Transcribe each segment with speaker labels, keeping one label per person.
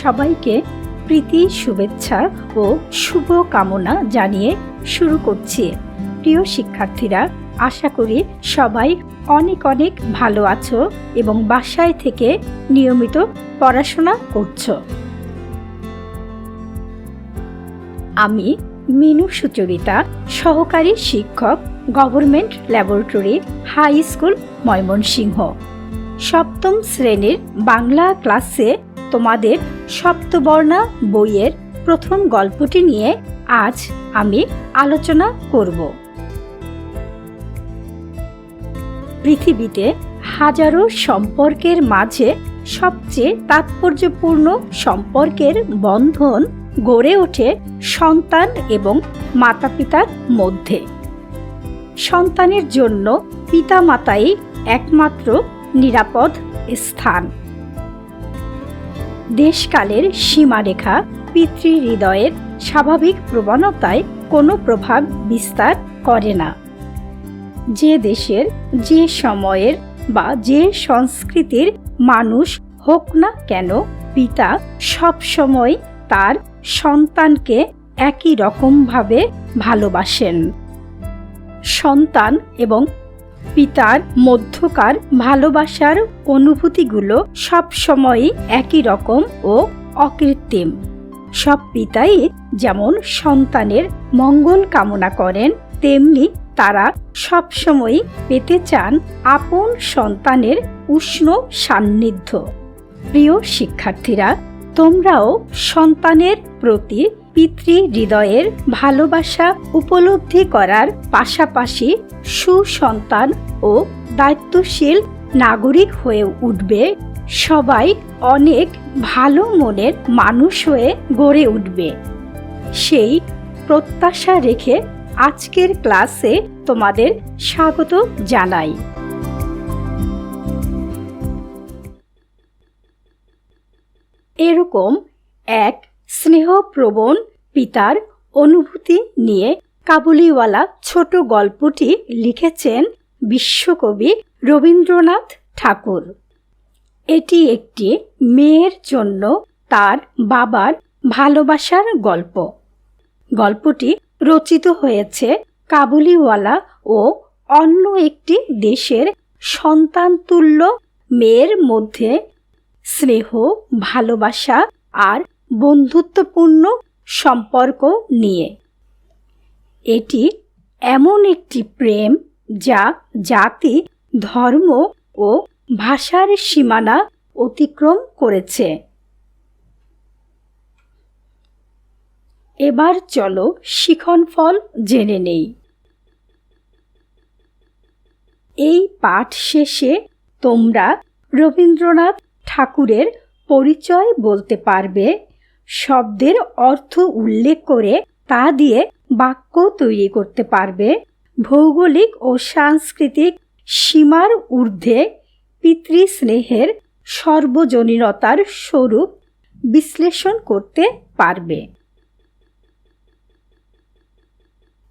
Speaker 1: সবাইকে প্রীতি, শুভেচ্ছা ও শুভ কামনা জানিয়ে শুরু করছি। প্রিয় শিক্ষার্থীরা, আশা করি সবাই অনেক অনেক ভালো আছো এবং বাসায় থেকে নিয়মিত পড়াশোনা করছো। আমি মিনু সুচরিতা, সহকারী শিক্ষক, government laboratory high school, Mymensingh. সপ্তম শ্রেণীর বাংলা ক্লাসে তোমাদের সপ্তবর্ণা বইয়ের প্রথম গল্পটি নিয়ে আজ আমি আলোচনা করব। পৃথিবীতে হাজারো সম্পর্কের মাঝে সবচেয়ে তাৎপর্যপূর্ণ সম্পর্কের বন্ধন গড়ে ওঠে সন্তান এবং মাতা-পিতার মধ্যে। সন্তানের জন্য পিতামাতাই একমাত্র নিরাপদ স্থান। দেশকালের সীমারেখা পিতৃহৃদয়ের স্বাভাবিক প্রবণতায় কোনো প্রভাব বিস্তার করে না। যে দেশের, যে সময়ের বা যে সংস্কৃতির মানুষ হোক না কেন, পিতা সবসময় তার সন্তানকে একই রকমভাবে ভালোবাসেন। সন্তান এবং পিতার মধ্যকার ভালোবাসার অনুভূতিগুলো সবসময়ই একই রকম ও অকৃত্রিম। সব পিতাই যেমন সন্তানের মঙ্গল কামনা করেন, তেমনি তারা সবসময়ই পেতে চান আপন সন্তানের উষ্ণ সান্নিধ্য। প্রিয় শিক্ষার্থীরা, তোমরাও সন্তানের প্রতি পিতৃহৃদয়ের ভালোবাসা উপলব্ধি করার পাশাপাশি সুসন্তান ও দায়িত্বশীল নাগরিক হয়ে উঠবে। সবাই অনেক ভালো মনের মানুষ হয়ে গড়ে উঠবে, সেই প্রত্যাশা রেখে আজকের ক্লাসে তোমাদের স্বাগত জানাই। এরকম এক স্নেহপ্রবণ পিতার অনুভূতি নিয়ে কাবুলিওয়ালা ছোট গল্পটি লিখেছেন বিশ্বকবি রবীন্দ্রনাথ ঠাকুর। এটি একটি মেয়ের জন্য তার বাবার ভালোবাসার গল্প। গল্পটি রচিত হয়েছে কাবুলিওয়ালা ও অন্য একটি দেশের সন্তানতুল্য মেয়ের মধ্যে স্নেহ, ভালোবাসা আর বন্ধুত্বপূর্ণ সম্পর্ক নিয়ে। এটি এমন একটি প্রেম যা জাতি, ধর্ম ও ভাষার সীমানা অতিক্রম করেছে। এবার চলো শিখনফল জেনে নেই। এই পাঠ শেষে তোমরা রবীন্দ্রনাথ ঠাকুরের পরিচয় বলতে পারবে, শব্দের অর্থ উল্লেখ করে তা দিয়ে বাক্য তৈরি করতে পারবে, ভৌগোলিক ও সাংস্কৃতিক সীমার ঊর্ধ্বে পিতৃস্নেহের সর্বজনীনতার স্বরূপ বিশ্লেষণ করতে পারবে।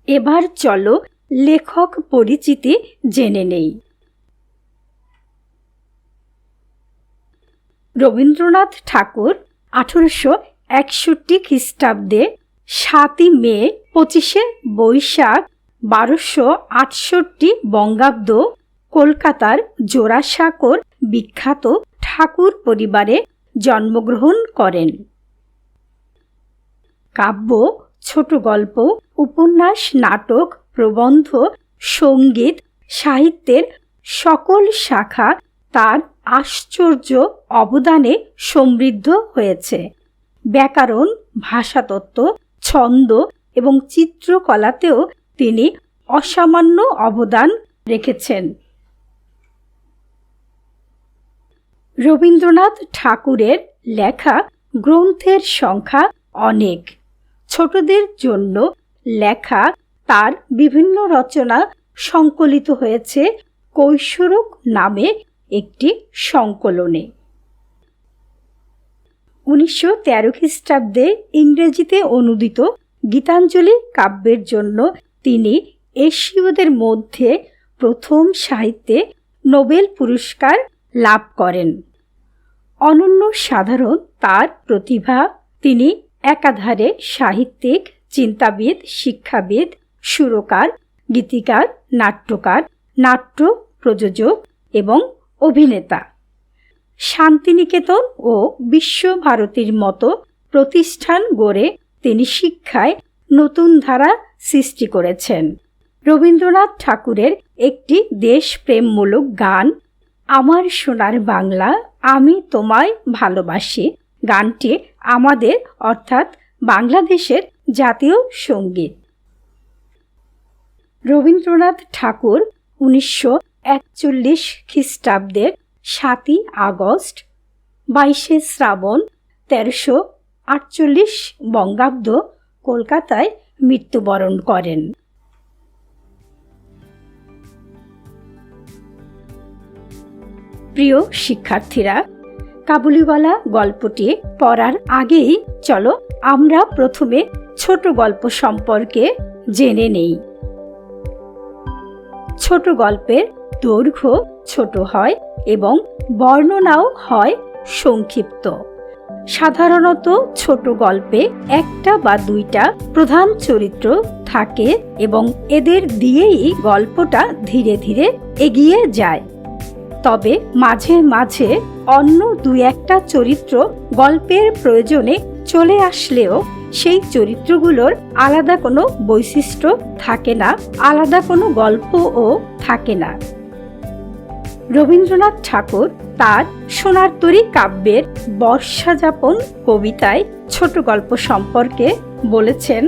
Speaker 1: এবার চলো লেখক পরিচিতি জেনে নেই। রবীন্দ্রনাথ ঠাকুর 1861 খ্রিস্টাব্দে 7 মে 25 বৈশাখ 1268 বঙ্গাব্দ কলকাতার জোড়াসাঁকোর বিখ্যাত ঠাকুর পরিবারে জন্মগ্রহণ করেন। কাব্য, ছোট গল্প, উপন্যাস, নাটক, প্রবন্ধ, সঙ্গীত, সাহিত্যের সকল শাখা তার আশ্চর্য অবদানে সমৃদ্ধ হয়েছে। ব্যাকরণ, ভাষাতত্ত্ব, ছন্দ এবং চিত্রকলাতেও তিনি অসামান্য অবদান রেখেছেন। রবীন্দ্রনাথ ঠাকুরের লেখা গ্রন্থের সংখ্যা অনেক। ছোটদের জন্য লেখা তার বিভিন্ন রচনা সংকলিত হয়েছে কৈশোরক নামে একটি সংকলনে। 1913 খ্রিস্টাব্দে ইংরেজিতে অনুদিত গীতাঞ্জলি কাব্যের জন্য তিনি এশীয়দের মধ্যে প্রথম সাহিত্যে নোবেল পুরস্কার লাভ করেন। অনন্য সাধারণ তার প্রতিভা। তিনি একাধারে সাহিত্যিক, চিন্তাবিদ, শিক্ষাবিদ, সুরকার, গীতিকার, নাট্যকার, নাট্য প্রযোজক এবং অভিনেতা। শান্তিনিকেতন ও বিশ্বভারতীর মতো প্রতিষ্ঠান গড়ে তিনি শিক্ষায় নতুন ধারা সৃষ্টি করেছেন। রবীন্দ্রনাথ ঠাকুরের একটি দেশপ্রেমমূলক গান, আমার সোনার বাংলা আমি তোমায় ভালোবাসি, গানটি আমাদের অর্থাৎ বাংলাদেশের জাতীয় সঙ্গীত। রবীন্দ্রনাথ ঠাকুর 1941 খ্রিস্টাব্দের 7 আগস্ট 22 শ্রাবণ 1348 বঙ্গাব্দ কলকাতায় মৃত্যুবরণ করেন। প্রিয় শিক্ষার্থীরা, কাবুলিওয়ালা গল্পটি পড়ার আগেই চলো আমরা প্রথমে ছোট গল্প সম্পর্কে জেনে নেই। ছোট গল্পের দৈর্ঘ্য ছোট হয় এবং বর্ণনাও হয় সংক্ষিপ্ত। সাধারণত ছোট গল্পে একটা বা দুইটা প্রধান চরিত্র থাকে এবং এদের দিয়েই গল্পটা ধীরে ধীরে এগিয়ে যায়। তবে মাঝে মাঝে অন্য দুই একটা চরিত্র গল্পের প্রয়োজনে চলে আসলেও সেই চরিত্রগুলোর আলাদা কোনো বৈশিষ্ট্য থাকে না, আলাদা কোনো গল্পও থাকে না। রবীন্দ্রনাথ ঠাকুর তার সোনার তরী কাব্যের বর্ষাযাপন কবিতায় ছোট গল্প সম্পর্কে বলেছেন,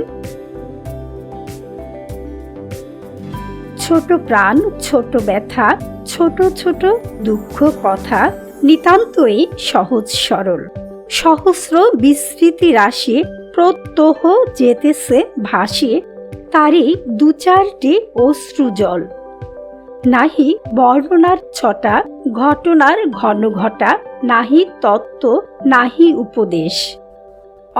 Speaker 1: ছোট প্রাণ, ছোট ব্যথা, ছোট ছোট দুঃখ কথা, নিতান্তই সহজ সরল, সহস্র বিস্মৃতি রাশি প্রত্যহ যেতেছে ভাসি, তারই দু চারটি অশ্রুজল। নাহি বর্ণনার ছটা, ঘটনার ঘন ঘটা, নাহি তত্ত্ব নাহি উপদেশ,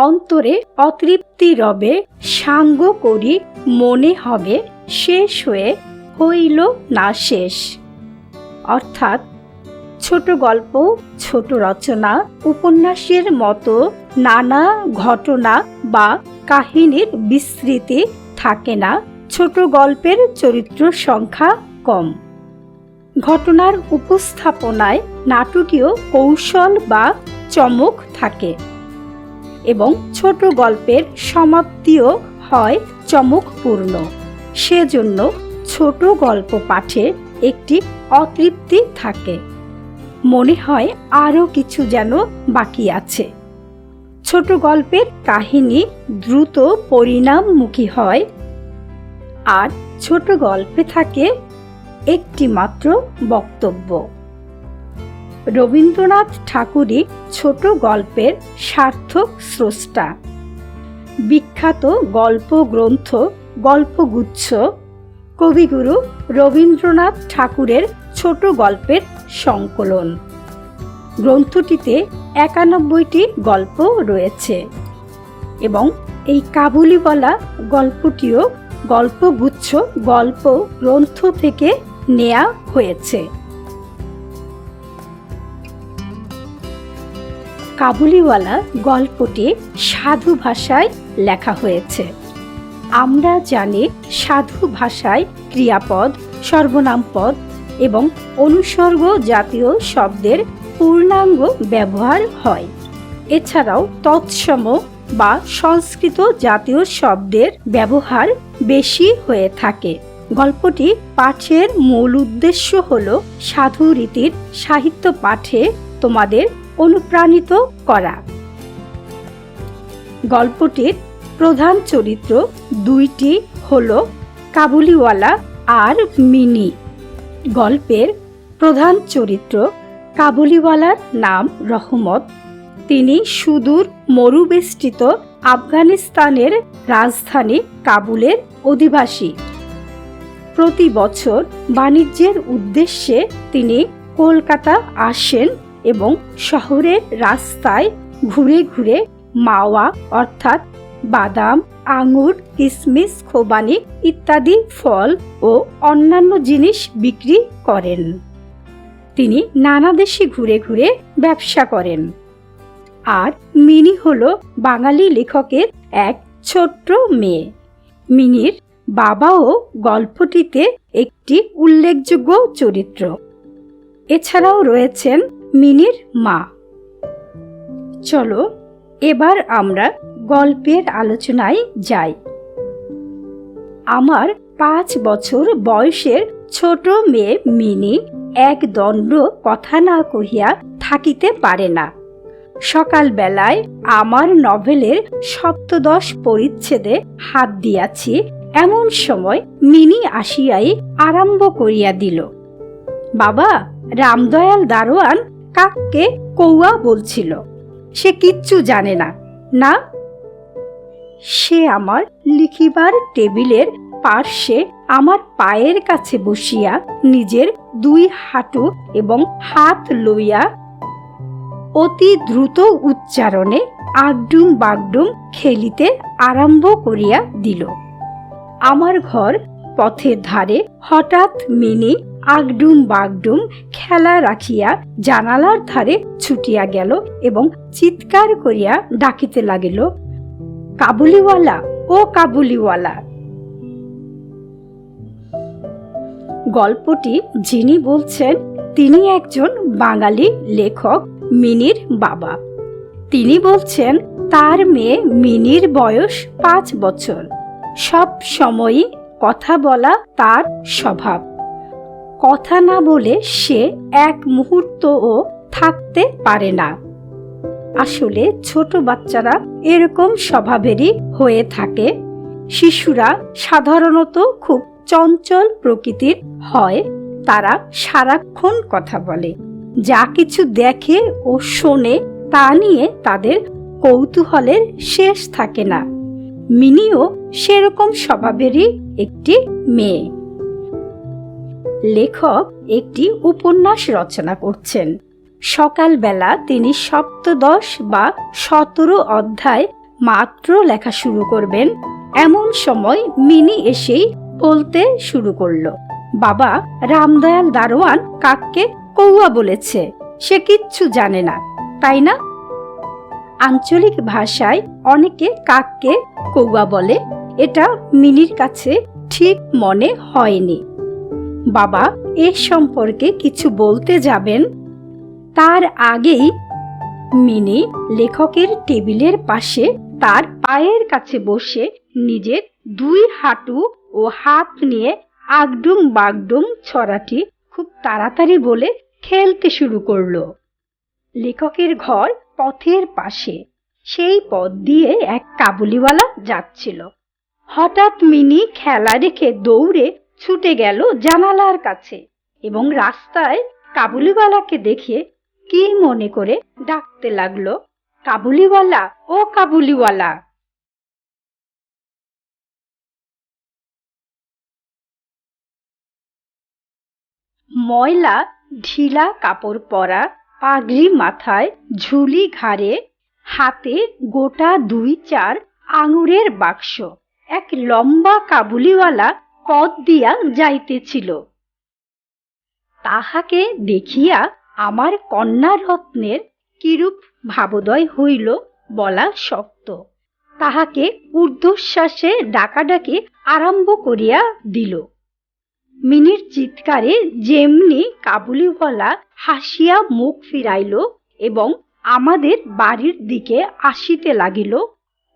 Speaker 1: অন্তরে অতৃপ্তি রবে, সাঙ্গ করি মনে হবে, শেষ হয়ে হইল না শেষ। অর্থাৎ ছোট গল্প, ছোট রচনা, উপন্যাসের মতো নানা ঘটনা বা কাহিনীর বিস্তৃতি থাকে না। ছোট গল্পের চরিত্র সংখ্যা কম। ঘটনার উপস্থাপনায় নাটকীয় কৌশল বা চমক থাকে এবং ছোট গল্পের সমাপ্তিও হয় চমকপূর্ণ। সেজন্য ছোট গল্প পাঠে একটি অতৃপ্তি থাকে, মনে হয় আরও কিছু যেন বাকি আছে। ছোট গল্পের কাহিনী দ্রুত পরিণামমুখী হয় আর ছোট গল্পে থাকে একটি মাত্র বক্তব্য। রবীন্দ্রনাথ ঠাকুরই ছোট গল্পের সার্থক স্রষ্টা। বিখ্যাত গল্প গ্রন্থ গল্পগুচ্ছ কবিগুরু রবীন্দ্রনাথ ঠাকুরের ছোট গল্পের সংকলন। গ্রন্থটিতে 91টি গল্প রয়েছে এবং এই কাবুলিওয়ালা গল্পটিও গল্পগুচ্ছ গল্প গ্রন্থ থেকে নেয়া হয়েছে। কাবুলিওয়ালা গল্পটি সাধু ভাষায় লেখা হয়েছে। আমরা জানি সাধু ভাষায় ক্রিয়াপদ, সর্বনাম পদ এবং অনুসর্গ জাতীয় শব্দের পূর্ণাঙ্গ ব্যবহার হয়। এছাড়াও তৎসম বা সংস্কৃত জাতীয় শব্দের ব্যবহার বেশি হয়ে থাকে। গল্পটি পাঠের মূল উদ্দেশ্য হল সাধু রীতির সাহিত্য পাঠে তোমাদের অনুপ্রাণিত করা। গল্পটির প্রধান চরিত্র দুইটি হল কাবুলিওয়ালা আর মিনি। গল্পের প্রধান চরিত্র কাবুলিওয়ালার নাম রহমত। তিনি সুদূর মরুবেষ্টিত আফগানিস্তানের রাজধানী কাবুলের অধিবাসী। প্রতি বছর বাণিজ্যের উদ্দেশ্যে তিনি কলকাতা আসেন এবং শহরের রাস্তায় ঘুরে ঘুরে মাওয়া অর্থাৎ বাদাম, আঙুর, কিশমিশ, খোবানি ইত্যাদি ফল ও অন্যান্য জিনিস বিক্রি করেন। তিনি নানা দেশে ঘুরে ঘুরে ব্যবসা করেন। আর মিনি হলো বাঙালি লেখকের এক ছোট্ট মেয়ে। মিনির বাবাও গল্পটিতে একটি উল্লেখযোগ্য চরিত্র। এছাড়াও রয়েছেন মিনির মা। চলো এবার আমরা গল্পের আলোচনায় যাই। আমার 5 বছর বয়সের ছোট মেয়ে মিনি এক দণ্ড কথা না কহিয়া থাকিতে পারে না। সকালবেলায় আমার নভেলের সপ্তদশ পরিচ্ছেদে হাত দিয়াছি, এমন সময় মিনি আসিয়াই আরম্ভ করিয়া দিল, বাবা, রামদয়াল দারোয়ান কাককে কৌয়া বলছিল। সে কিচ্ছু জানে না। না, সে আমার লিখিবার টেবিলের পার্শ্বে আমার পায়ের কাছে বসিয়া নিজের 2 হাঁটু এবং হাত লইয়া অতি দ্রুত উচ্চারণে আগডুম বাগডুম খেলিতে আরম্ভ করিয়া দিল। আমার ঘর পথের ধারে। হঠাৎ মিনি আগডুম বাগডুম খেলা রাখিয়া জানালার ধারে ছুটিয়া গেল এবং চিৎকার করিয়া ডাকিতে লাগিল, কাবুলিওয়ালা, ও কাবুলিওয়ালা। গল্পটি যিনি বলছেন তিনি একজন বাঙালি লেখক, মিনির বাবা। তিনি বলছেন তার মেয়ে মিনির বয়স 5 বছর। সব সময়ই কথা বলা তার স্বভাব। কথা না বলে সে এক মুহূর্তও থাকতে পারে না। আসলে ছোট বাচ্চারা এরকম স্বভাবেরই হয়ে থাকে। শিশুরা সাধারণত খুব চঞ্চল প্রকৃতির হয়। তারা সারাক্ষণ কথা বলে। যা কিছু দেখে ও শোনে তা নিয়ে তাদের কৌতূহলের শেষ থাকে না। মিনিও সেরকম স্বভাবেরই একটি মেয়ে। লেখক একটি উপন্যাস রচনা করছেন। সকালবেলা তিনি সপ্তদশ বা 17 অধ্যায় মাত্র লেখা শুরু করবেন। এমন সময় মিনি এসেই বলতে শুরু করলো, বাবা, রামদয়াল দারোয়ান কাককে কৌয়া বলেছে। সে কিচ্ছু জানে না, তাই না? আঞ্চলিক ভাষায় অনেকে কাককে কৌয়া বলে। এটা মিনির কাছে ঠিক মনে হয়নি। বাবা এ সম্পর্কে কিছু বলতে যাবেন, তার আগেই মিনি লেখকের টেবিলের পাশে তার পায়ের কাছে বসে নিজের 2 হাঁটু ও হাত নিয়ে আগডুম বাগডুম ছড়াটি খুব তাড়াতাড়ি বলে খেলতে শুরু করলো। লেখকের ঘর পথের পাশে। সেই পথ দিয়ে এক কাবুলিওয়ালা যাচ্ছিল। হঠাৎ মিনি খেলা রেখে দৌড়ে ছুটে গেল জানালার কাছে এবং রাস্তায় কাবুলিওয়ালাকে দেখে কি মনে করে ডাকতে লাগলো, কাবুলিওয়ালা, ও কাবুলিওয়ালা। ময়লা ঢিলা কাপড় পরা, পাগড়ি মাথায়, ঝুলি ঘাড়ে, হাতে গোটা 2-4 আঙুরের বাক্স এক লম্বা কাবুলিওয়ালা পথ দিয়া যাইতেছিল। তাহাকে দেখিয়া আমার কন্যা রত্নের কিরূপ ভাবোদয় হইল বলা শক্ত। তাহাকে ঊর্ধ্বশ্বাসে ডাকাডাকি আরম্ভ করিয়া দিল। মিনির চিৎকারে যেমনি কাবুলিওয়ালা হাসিয়া মুখ ফিরাইল এবং আমাদের বাড়ির দিকে আসিতে লাগিল,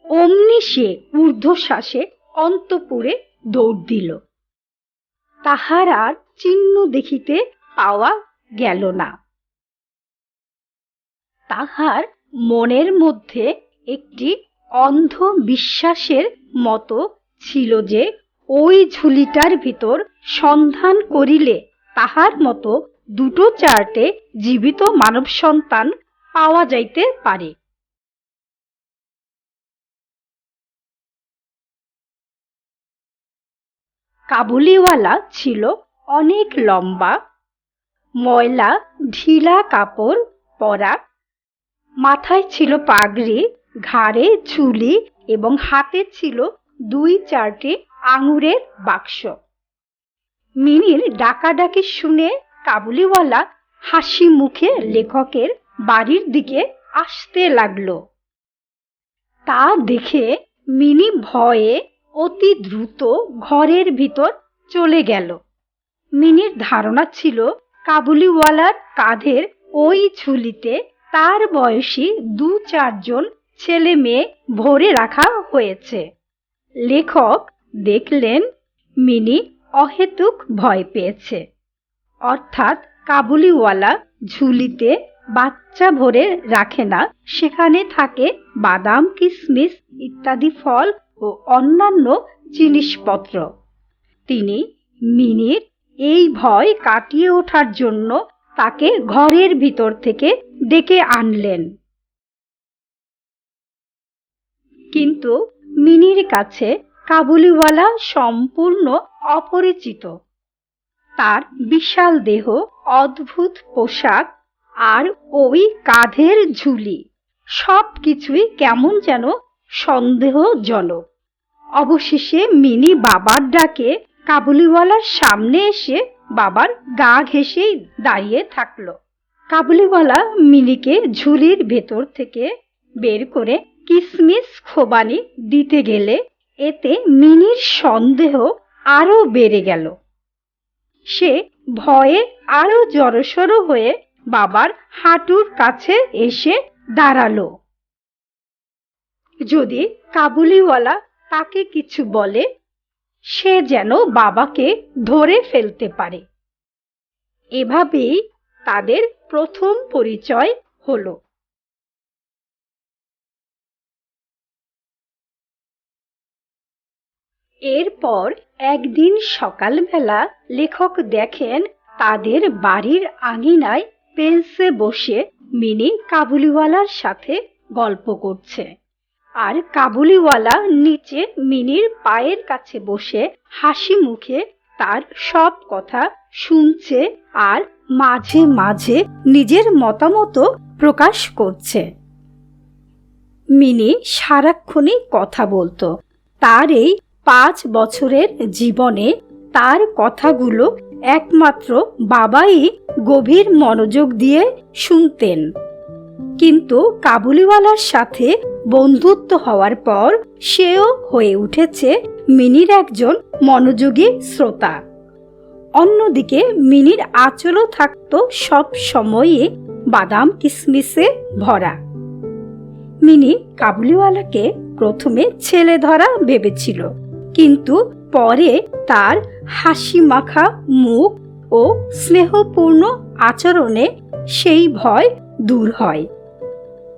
Speaker 1: অমনি সে ঊর্ধ্বশ্বাসে অন্তঃপুরে দৌড় দিল। তাহার আর চিহ্ন দেখিতে পাওয়া গেল না। তাহার মনের মধ্যে একটি অন্ধ বিশ্বাসের মতো ছিল যে ওই ঝুলিটার ভিতর সন্ধান করিলে তাহার মতো 2-4টে জীবিত মানব সন্তান পাওয়া যাইতে পারে। কাবুলিওয়ালা ছিল অনেক লম্বা, ময়লা ঢিলা কাপড় পরা, মাথায় ছিল পাগড়ি, ঘাড়ে ঝুলি এবং হাতে ছিল 2-4টে আঙুরের বাক্স। মিনির ডাকাডাকি শুনে কাবুলিওয়ালা হাসি মুখে লেখকের বাড়ির দিকে আসতে লাগলো। তা দেখে মিনি ভয়ে অতি দ্রুত ঘরের ভিতর চলে গেল। মিনির ধারণা ছিল কাবুলিওয়ালার কাঁধের ওই ঝুলিতে তার বয়সী 2-4 জন ছেলে মেয়ে ভরে রাখা হয়েছে। লেখক দেখলেন মিনি অহেতুক ভয় পেয়েছে, অর্থাৎ কাবুলিওয়ালা ঝুলিতে বাচ্চা ভরে রাখে না, সেখানে থাকে বাদাম, কিশমিশ ইত্যাদি ফল ও অন্যান্য জিনিসপত্র। তিনি মিনির এই ভয় কাটিয়ে ওঠার জন্য তাকে ঘরের ভিতর থেকে ডেকে আনলেন। কিন্তু মিনির কাছে কাবুলিওয়ালা সম্পূর্ণ অপরিচিত। তার বিশাল দেহ, অদ্ভুত পোশাক আর ওই কাঁধের ঝুলি সবকিছুই কেমন যেন সন্দেহজনক। অবশেষে মিনি বাবার ডাকে কাবুলিওয়ালার সামনে এসে বাবার গা ঘেঁষেই দাঁড়িয়ে থাকলো। কাবুলিওয়ালা মিনিকে ঝুলির ভেতর থেকে বের করে কিশমিশ খোবানি দিতে গেলে এতে মিনির সন্দেহ আরো বেড়ে গেল। সে ভয়ে আরো জড়সড় হয়ে বাবার হাঁটুর কাছে এসে দাঁড়ালো। যদি কাবুলিওয়ালা তাকে কিছু বলে, সে যেন বাবাকে ধরে ফেলতে পারে। এভাবেই তাদের প্রথম পরিচয় হলো। এরপর একদিন সকালবেলা লেখক দেখেন তাদের বাড়ির আঙিনায় বেঞ্চে বসে মিনি কাবুলিওয়ালার সাথে গল্প করছে, আর কাবুলিওয়ালা নিচে মিনির পায়ের কাছে বসে হাসি মুখে তার সব কথা শুনছে আর মাঝে মাঝে নিজের মতামত প্রকাশ করছে। মিনি সারাক্ষণই কথা বলতো। তার এই 5 বছরের জীবনে তার কথাগুলো একমাত্র বাবাই গভীর মনোযোগ দিয়ে শুনতেন। কিন্তু কাবুলিওয়ালার সাথে বন্ধুত্ব হওয়ার পর সেও হয়ে উঠেছে মিনির একজন মনোযোগী শ্রোতা। অন্যদিকে মিনির আঁচলও থাকতো সব সময়ই বাদাম কিশমিশে ভরা। মিনি কাবুলিওয়ালাকে প্রথমে ছেলে ধরা ভেবেছিল, কিন্তু পরে তার হাসি মাখা মুখ ও স্নেহপূর্ণ আচরণে সেই ভয় দূর হয়।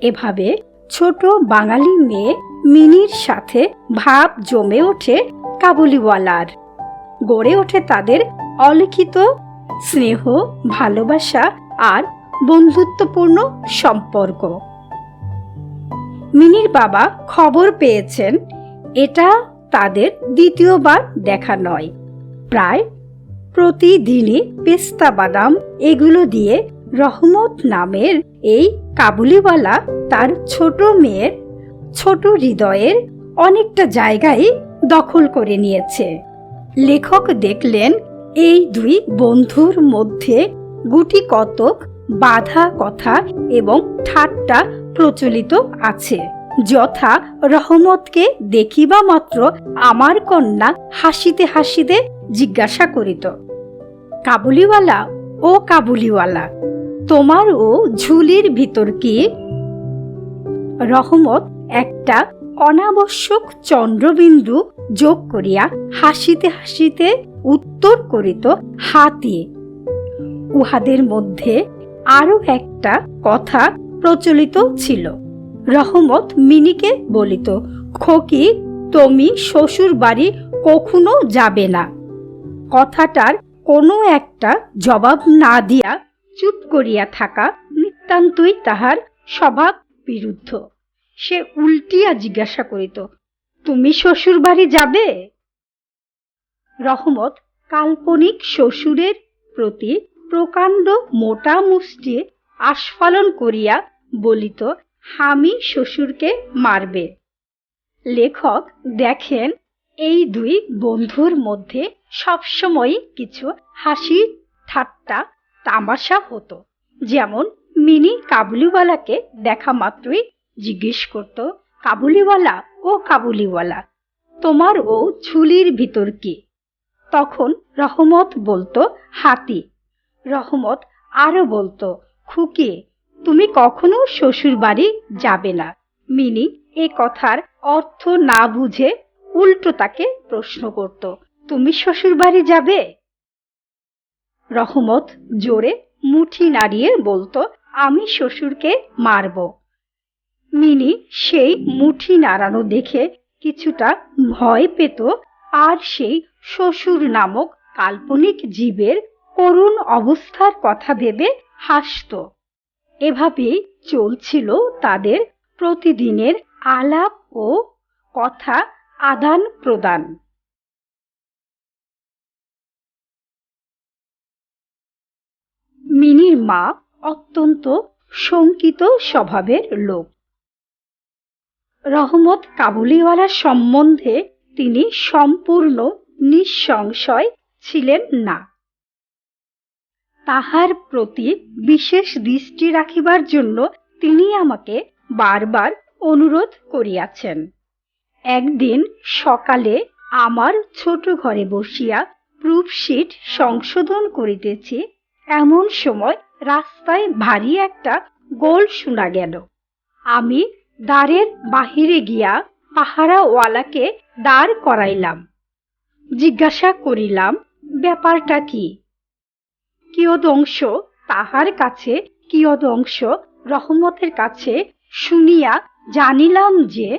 Speaker 1: এভাবে ছোট বাঙালি মেয়ে মিনির সাথে ভাব জমে ওঠে কাবুলিওয়ালার। গড়ে ওঠে তাদের অলিখিত স্নেহ, ভালোবাসা আর বন্ধুত্বপূর্ণ সম্পর্ক। মিনির বাবা খবর পেয়েছেন এটা তাদের দ্বিতীয়বার দেখা নয়। প্রায় প্রতিদিনই পেস্তা বাদাম এগুলো দিয়ে রহমত নামের এই কাবুলিওয়ালা তার ছোট মেয়ের ছোট হৃদয়ের অনেকটা জায়গায় দখল করে নিয়েছে। লেখক দেখলেন এই দুই বন্ধুর মধ্যে গুটি কতক বাঁধা কথা এবং ঠাট্টা প্রচলিত আছে, যথা রহমতকে দেখিবা মাত্র আমার কন্যা হাসিতে হাসিতে জিজ্ঞাসা করিত, কাবুলিওয়ালা ও কাবুলিওয়ালা, তোমার ও ঝুলির ভিতর কি? রহমত একটা অনাবশ্যক চন্দ্রবিন্দু যোগ করিয়া হাসিতে হাসিতে উত্তর করিত হাতি। উহাদের মধ্যে আরো একটা কথা প্রচলিত ছিল। রহমত মিনিকে বলিত, খোকি তুমি শ্বশুর বাড়ি কখনো যাবে না। কথাটার কোনো একটা জবাব না দিয়া চুপ করিয়া থাকা নিতান্তই তাহার স্বভাব বিরুদ্ধ। সে উল্টিয়া জিজ্ঞাসা করিত, তুমি শ্বশুর বাড়ি যাবে? রহমত কাল্পনিক শ্বশুরের প্রতি প্রকাণ্ড মোটা মুষ্টি আস্ফালন করিয়া বলিত, আমি শ্বশুরকে মারবে। লেখক দেখেন এই দুই বন্ধুর মধ্যে সবসময় কিছু হাসি ঠাট্টা তামাশা হতো। যেমন মিনি কাবুলিওয়ালাকে দেখা মাত্রই জিজ্ঞেস করত, কাবুলিওয়ালা ও কাবুলিওয়ালা, তোমার ও ঝুলির ভিতর কি? তখন রহমত বলতো, হাতি। রহমত আরো বলতো, খুকি, তুমি কখনো শ্বশুর বাড়ি যাবে না। মিনি এ কথার অর্থ না বুঝে উল্টো তাকে প্রশ্ন করত, তুমি শ্বশুর বাড়ি যাবে? রহমত জোরে মুঠি নাড়িয়ে বলতো, আমি শ্বশুরকে মারব। মিনি সেই মুঠি নাড়ানো দেখে কিছুটা ভয় পেত, আর সেই শ্বশুর নামক কাল্পনিক জীবের করুণ অবস্থার কথা ভেবে হাসত। এভাবেই চলছিল তাদের প্রতিদিনের আলাপ ও কথা আদান প্রদান। মিনির মা অত্যন্ত শঙ্কিত স্বভাবের লোক। রহমত কাবুলিওয়ালার সম্বন্ধে তিনি সম্পূর্ণ নিঃসংশয় ছিলেন না। তাহার প্রতি বিশেষ দৃষ্টি রাখিবার জন্য তিনি আমাকে বারবার অনুরোধ করিয়াছেন। একদিন সকালে আমার ছোট ঘরে বসিয়া প্রুফশিট সংশোধন করিতেছি, এমন সময় রাস্তায় ভারী একটা গোল শোনা গেল। আমি দ্বারের বাহিরে গিয়া পাহারাওয়ালাকে দাঁড় করাইলাম। জিজ্ঞাসা করিলাম, ব্যাপারটা কি? কিয়দংশ তাহার কাছে, কিয়দংশ রহমতের কাছে শুনিয়া জানিলাম যে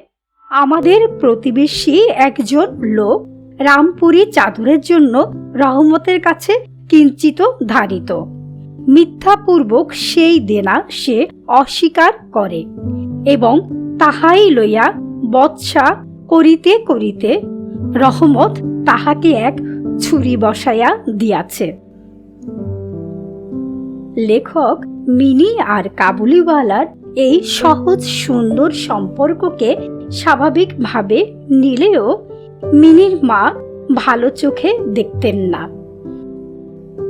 Speaker 1: আমাদের প্রতিবেশী একজন লোক রামপুরি চাদরের জন্য রহমতের কাছে কিঞ্চিত ধারিত। মিথ্যাপূর্বক সেই দেনা সে অস্বীকার করে এবং তাহাই লইয়া বৎসা করিতে করিতে রহমত তাহাকে এক ছুরি বসাইয়া দিয়াছে। লেখক মিনি আর কাবুলিওয়ালার এই সহজ সুন্দর সম্পর্ককে স্বাভাবিকভাবে নিলেও মিনির মা ভালো চোখে দেখতেন না।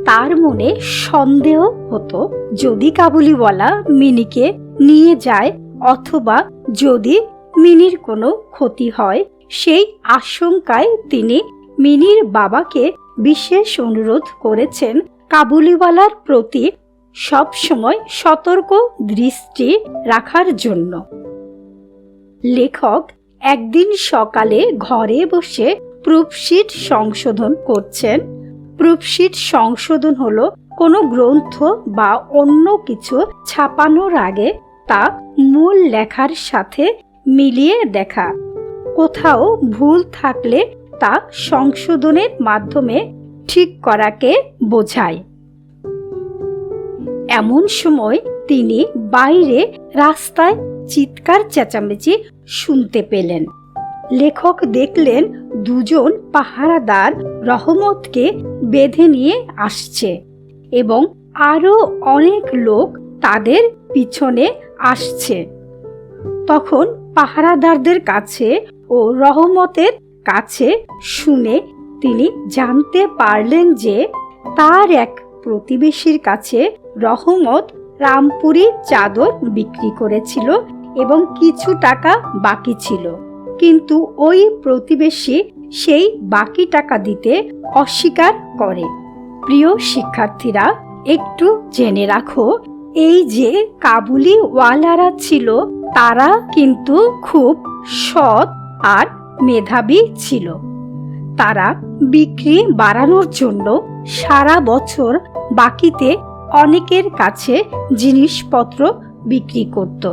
Speaker 1: তার মনে সন্দেহ হতো, যদি কাবুলিওয়ালা মিনিকে নিয়ে যায় অথবা যদি মিনির কোনো ক্ষতি হয়, সেই আশঙ্কায় তিনি মিনির বাবাকে বিশেষ অনুরোধ করেছেন কাবুলিওয়ালার প্রতি সবসময় সতর্ক দৃষ্টি রাখার জন্য। লেখক একদিন সকালে ঘরে বসে প্রুফশিট সংশোধন করছেন। প্রুফশিট সংশোধন হলো কোনো গ্রন্থ বা অন্য কিছু ছাপানোর আগে তা মূল লেখার সাথে মিলিয়ে দেখা। কোথাও ভুল থাকলে তা সংশোধনের মাধ্যমে ঠিক করাকে বোঝায়। এমন সময় তিনি বাইরে রাস্তায় চিৎকার চেঁচামেচি শুনতে পেলেন। লেখক দেখলেন দুজন পাহারাদার রহমতকে বেঁধে নিয়ে আসছে এবং আরো অনেক লোক তাদের পিছনে আসছে। তখন পাহারাদারদের কাছে ও রহমতের কাছে শুনে তিনি জানতে পারলেন যে তার এক প্রতিবেশীর কাছে রহমত রামপুরি চাদর বিক্রি করেছিল এবং কিছু টাকা বাকি ছিল, কিন্তু ওই প্রতিবেশী সেই বাকি টাকা দিতে অস্বীকার করে। প্রিয় শিক্ষার্থীরা, একটু জেনে রাখো, এই যে কাবুলিওয়ালারা ছিল তারা কিন্তু খুব সৎ আর মেধাবী ছিল। তারা বিক্রি বাড়ানোর জন্য সারা বছর বাকিতে অনেকের কাছে জিনিসপত্র বিক্রি করত,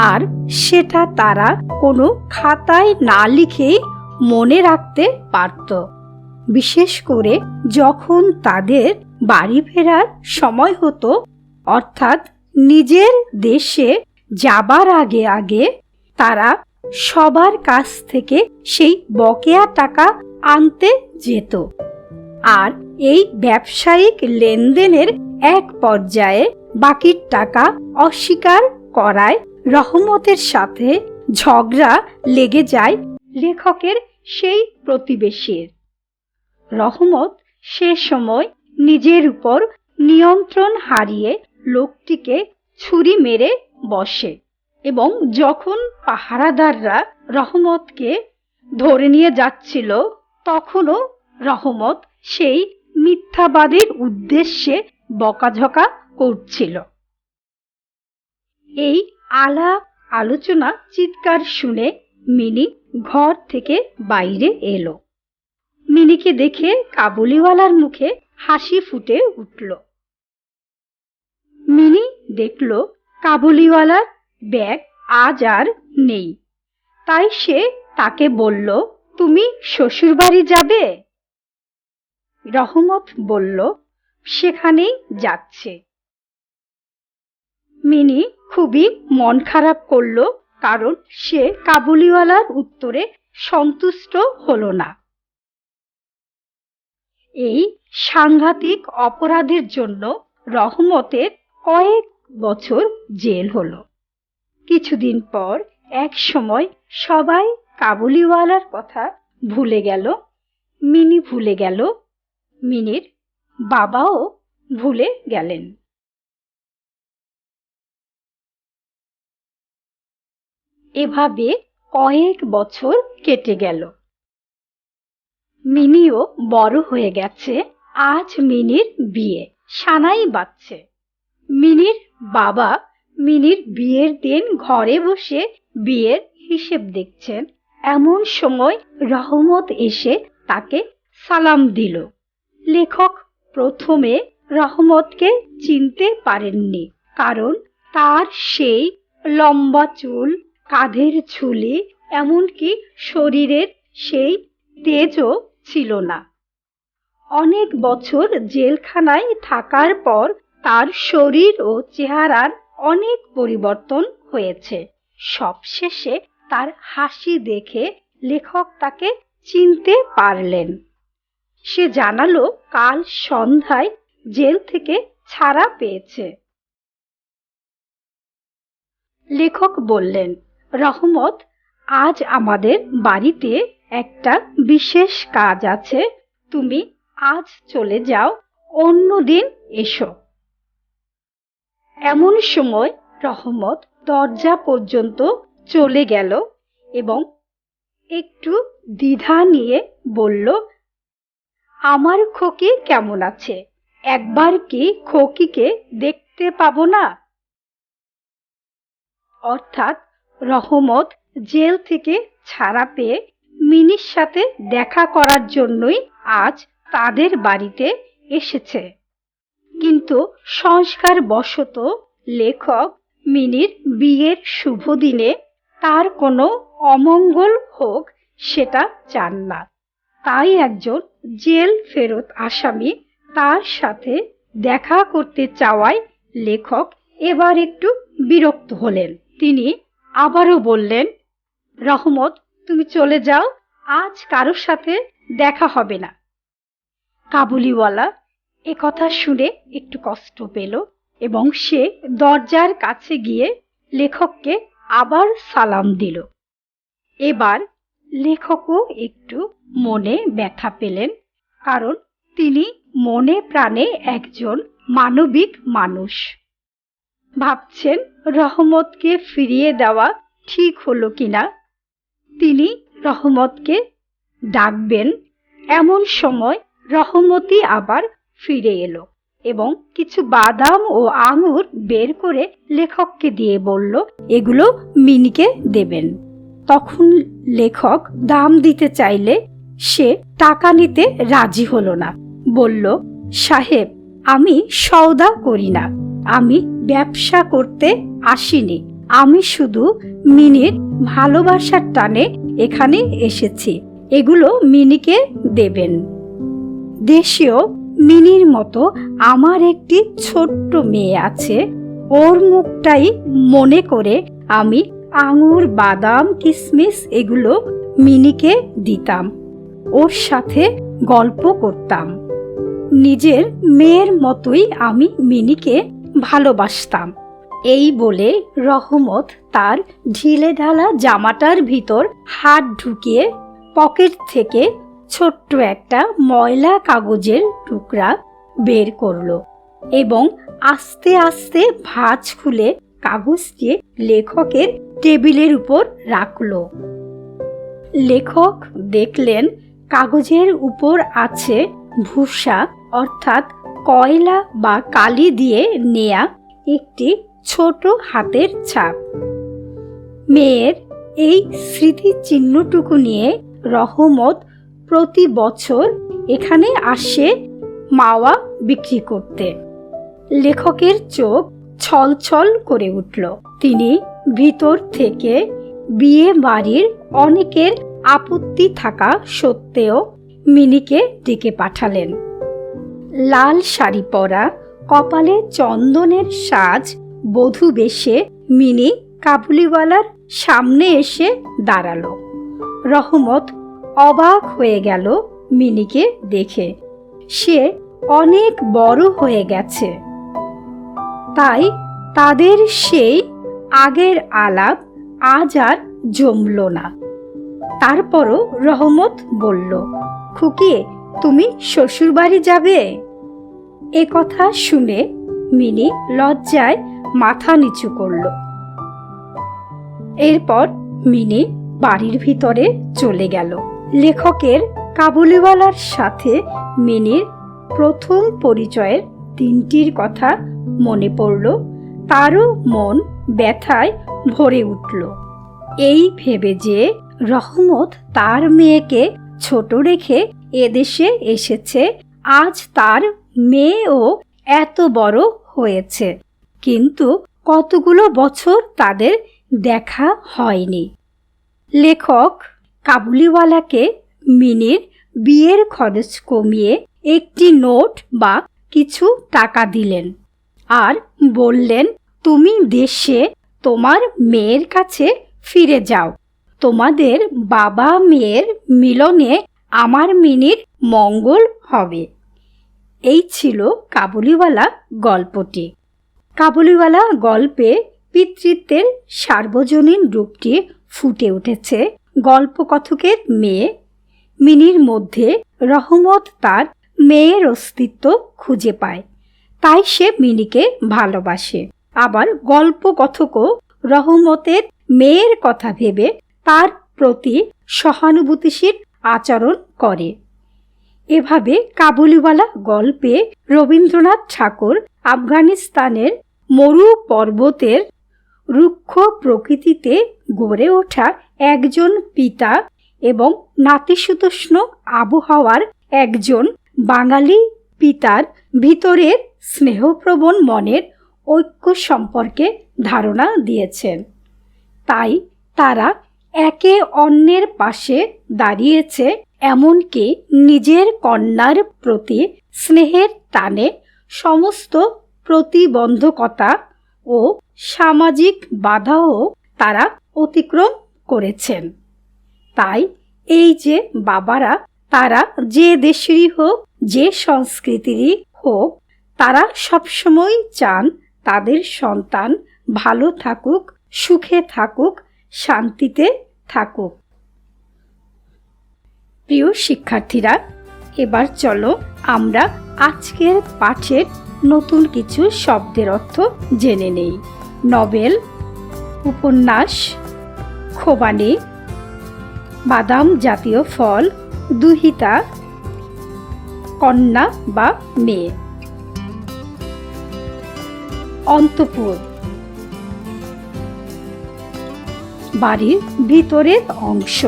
Speaker 1: আর সেটা তারা কোনো খাতায় না লিখেই মনে রাখতে পারত। বিশেষ করে যখন তাদের বাড়ি ফেরার সময় হতো, অর্থাৎ নিজের দেশে যাবার আগে আগে তারা সবার কাছ থেকে সেই বকেয়া টাকা আনতে যেত। আর এই ব্যবসায়িক লেনদেনের এক পর্যায়ে বাকির টাকা অস্বীকার করায় রহমতের সাথে ঝগড়া লেগে যায় লেখকের সেই প্রতিবেশীর। রহমত সে সময় নিজের উপর নিয়ন্ত্রণ হারিয়ে লোকটিকে ছুরি মেরে বসে এবং যখন পাহারাদাররা রহমতকে ধরে নিয়ে যাচ্ছিল তখনও রহমত সেই মিথ্যাবাদীর উদ্দেশ্যে বকাঝকা করছিল। এই আলাপ আলোচনা চিৎকার শুনে মিনি ঘর থেকে বাইরে এলো। মিনিকে দেখে কাবুলিওয়ালার মুখে হাসি ফুটে উঠল। মিনি দেখল কাবুলিওয়ালার ব্যাগ আজ আর নেই, তাই সে তাকে বলল, তুমি শ্বশুরবাড়ি যাবে? রহমত বলল, সেখানেই যাচ্ছে। মিনি খুবই মন খারাপ করলো, কারণ সে কাবুলিওয়ালার উত্তরে সন্তুষ্ট হলো না। এই সাংঘাতিক অপরাধের জন্য রহমতের কয়েক বছর জেল হলো। কিছুদিন পর এক সময় সবাই কাবুলিওয়ালার কথা ভুলে গেল। মিনি ভুলে গেল, মিনির বাবাও ভুলে গেলেন। এভাবে কয়েক বছর কেটে গেল। মিনিও বড় হয়ে গেছে। আজ মিনির বিয়ে, সানাই বাজছে। মিনির বাবা মিনির বিয়ের দিন ঘরে বসে বিয়ের হিসেব দেখছেন। এমন সময় রহমত এসে তাকে সালাম দিল। লেখক প্রথমে রহমতকে চিনতে পারেননি, কারণ তার সেই লম্বা চুল, কাঁধের ঝুলি, এমনকি শরীরের সেই তেজও ছিল না। অনেক বছর জেলখানায় থাকার পর তার শরীর ও চেহারার অনেক পরিবর্তন হয়েছে। সবশেষে তার হাসি দেখে লেখক তাকে চিনতে পারলেন। সে জানালো কাল সন্ধ্যায় জেল থেকে ছাড়া পেয়েছে। লেখক বললেন, রহমত, আজ আমাদের বাড়িতে একটা বিশেষ কাজ আছে, তুমি আজ চলে যাও, অন্য দিন এসো। এমন সময় রহমত দরজা পর্যন্ত চলে গেল এবং একটু দ্বিধা নিয়ে বলল, আমার খোকি কেমন আছে? একবার কি খোকিকে দেখতে পাবো না? অর্থাৎ রহমত জেল থেকে ছাড়া পেয়ে মিনির সাথে দেখা করার জন্যই আজ তাদের বাড়িতে এসেছে। কিন্তু সংস্কার বশত লেখক মিনির বিয়ের শুভ দিনে তার কোনো অমঙ্গল হোক সেটা চান না। তাই একজন জেল ফেরত আসামি তার সাথে দেখা করতে চাওয়ায় লেখক এবার একটু বিরক্ত হলেন। তিনি আবারও বললেন, রহমত, তুমি চলে যাও, আজ কারোর সাথে দেখা হবে না। কাবুলিওয়ালা একথা শুনে একটু কষ্ট পেল এবং সে দরজার কাছে গিয়ে লেখককে আবার সালাম দিল। এবার লেখকও একটু মনে ব্যথা পেলেন, কারণ তিনি মনে প্রাণে একজন মানবিক মানুষ। ভাবছেন রহমতকে ফিরিয়ে দেওয়া ঠিক হলো কিনা। তিনি রহমতকে ডাকবেন। এমন সময় রহমতি আবার ফিরে এলো এবং কিছু বাদাম ও আঙুর বের করে লেখককে দিয়ে বলল, এগুলো মিনিকে দেবেন। তখন লেখক দাম দিতে চাইলে সে টাকা নিতে রাজি হলো না। বলল, সাহেব, আমি সওদা করি না, আমি ব্যবসা করতে আসিনি, আমি শুধু মিনির ভালোবাসার টানে এখানে এসেছি, এগুলো মিনিকে দেবেন। দেশেও মিনির মতো আমার একটি ছোট্ট মেয়ে আছে, ওর মুখটাই মনে করে আমি আঙুর, বাদাম, কিশমিশ এগুলো মিনিকে দিতাম, ওর সাথে গল্প করতাম। নিজের মেয়ের মতোই আমি মিনিকে ভালোবাসতাম। এই বলে রহমত তার ঢিলে ঢালা জামাটার ভিতর হাত ঢুকিয়ে পকেট থেকে ছোট্ট একটা ময়লা কাগজের টুকরা বের করলো এবং আস্তে আস্তে ভাঁজ খুলে কাগজটি লেখকের টেবিলের উপর রাখল। লেখক দেখলেন কাগজের উপর আছে ভূষা অর্থাৎ কয়লা বা কালি দিয়ে নেয়া একটি ছোট হাতের ছাপ। মেয়ের এই স্মৃতিচিহ্নটুকু নিয়ে রহমত প্রতি বছর এখানে আসে মাওয়া বিক্রি করতে। লেখকের চোখ ছলছল করে উঠল। তিনি ভিতর থেকে বিয়ে বাড়ির অনেকের আপত্তি থাকা সত্ত্বেও মিনিকে ডেকে পাঠালেন। লাল শাড়ি পরা, কপালে চন্দনের সাজ বধূ বেশে মিনি কাবুলিওয়ালার সামনে এসে দাঁড়ালো। রহমত অবাক হয়ে গেল মিনিকে দেখে। সে অনেক বড় হয়ে গেছে। তাই তাদের সেই আগের আলাপ আজ আর জমল না। তারপরও রহমত বলল, খুকি, তুমি শ্বশুর বাড়ি যাবে? এ কথা শুনে মিনি লজ্জায় মাথা নিচু করল। এরপর মিনি বাড়ির ভিতরে চলে গেল। লেখকের কাবুলিওয়ালার সাথে মিনির প্রথম পরিচয়ের দিনটির কথা মনে পড়ল। তারও মন ব্যথায় ভরে উঠল। এই ভেবে যে রহমত তার মেয়েকে ছোট রেখে এদেশে এসেছে, আজ তার মেয়েও এত বড় হয়েছে, কিন্তু কতগুলো বছর তাদের দেখা হয়নি। লেখক কাবুলিওয়ালাকে মিনির বিয়ের খরচ কমিয়ে একটি নোট বা কিছু টাকা দিলেন আর বললেন, তুমি দেশে তোমার মেয়ের কাছে ফিরে যাও। তোমাদের বাবা মেয়ের মিলনে আমার মিনির মঙ্গল হবে। এই ছিল কাবুলিওয়ালা গল্পটি। কাবুলিওয়ালা গল্পে পিতৃত্বের সার্বজনীন রূপটি ফুটে উঠেছে গল্পকথকের মেয়ে মিনির মধ্যে। রহমত তার মেয়ের অস্তিত্ব খুঁজে পায়, তাই সে মিনিকে ভালোবাসে। আবার গল্পকথকও রহমতের মেয়ের কথা ভেবে তার প্রতি সহানুভূতিশীল আচরণ করে। এভাবে কাবুলিওয়ালা গল্পে রবীন্দ্রনাথ ঠাকুর আফগানিস্তানের মরু পর্বতের রুক্ষ প্রকৃতিতে গড়ে ওঠা একজন পিতা এবং নাতিশীতোষ্ণ আবহাওয়ার একজন বাঙালি পিতার ভিতরের স্নেহপ্রবণ মনের ঐক্য সম্পর্কে ধারণা দিয়েছেন। তাই তারা একে অন্যের পাশে দাঁড়িয়েছে, এমনকি নিজের কন্যার প্রতি স্নেহের টানে সমস্ত প্রতিবন্ধকতা ও সামাজিক বাধাও তারা অতিক্রম করেছেন। তাই এই যে বাবারা, তারা যে দেশেরই হোক, যে সংস্কৃতিরই হোক, তারা সবসময় চান তাদের সন্তান ভালো থাকুক, সুখে থাকুক, শান্তিতে থাকুক। প্রিয় শিক্ষার্থীরা, এবার চলো আমরা আজকের পাঠের নতুন কিছু শব্দের অর্থ জেনে নেই। নভেল, উপন্যাস, খোবানি, বাদাম জাতীয় ফল, দুহিতা, কন্যা বা মেয়ে। অন্তঃপুর, বাড়ির ভিতরের অংশ।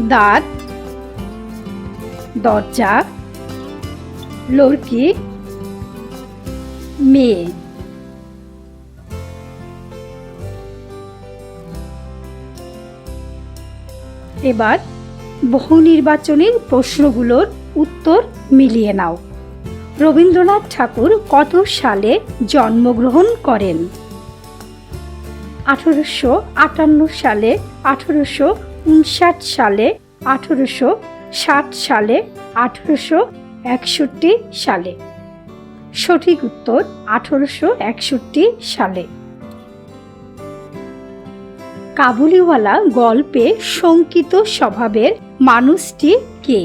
Speaker 1: দ্বার, দরজা, লড়কি, মেয়ে। এবার বহু নির্বাচনের প্রশ্নগুলোর উত্তর মিলিয়ে নাও। রবীন্দ্রনাথ ঠাকুর কত সালে জন্মগ্রহণ করেন? 1858 সালে, 1859 সালে, 1860 সালে, 1861 সালে। সঠিক উত্তর 1861 সালে। কাবুলিওয়ালা গল্পে শঙ্কিত স্বভাবের মানুষটি কে?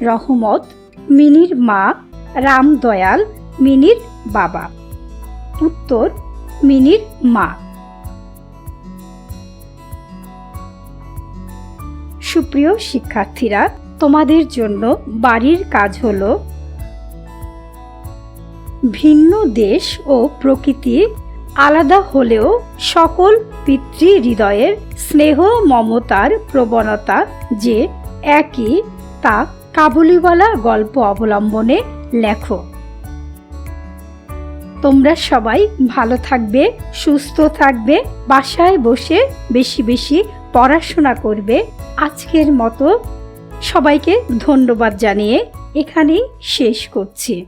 Speaker 1: রহমত মিনির মা, রামদয়াল মিনির বাবা। উত্তর মিনির মা। সুপ্রিয় শিক্ষার্থীরা, তোমাদের জন্য বাড়ির কাজ হলো ভিন্ন দেশ ও প্রকৃতি আলাদা হলেও সকল পিতৃ হৃদয়ের স্নেহ মমতার প্রবণতা যে একই তা কাবুলিওয়ালা গল্প অবলম্বনে লেখো। তোমরা সবাই ভালো থাকবে, সুস্থ থাকবে, বাসায় বসে বেশি বেশি পড়াশোনা করবে। আজকের মতো সবাইকে ধন্যবাদ জানিয়ে এখানেই শেষ করছি।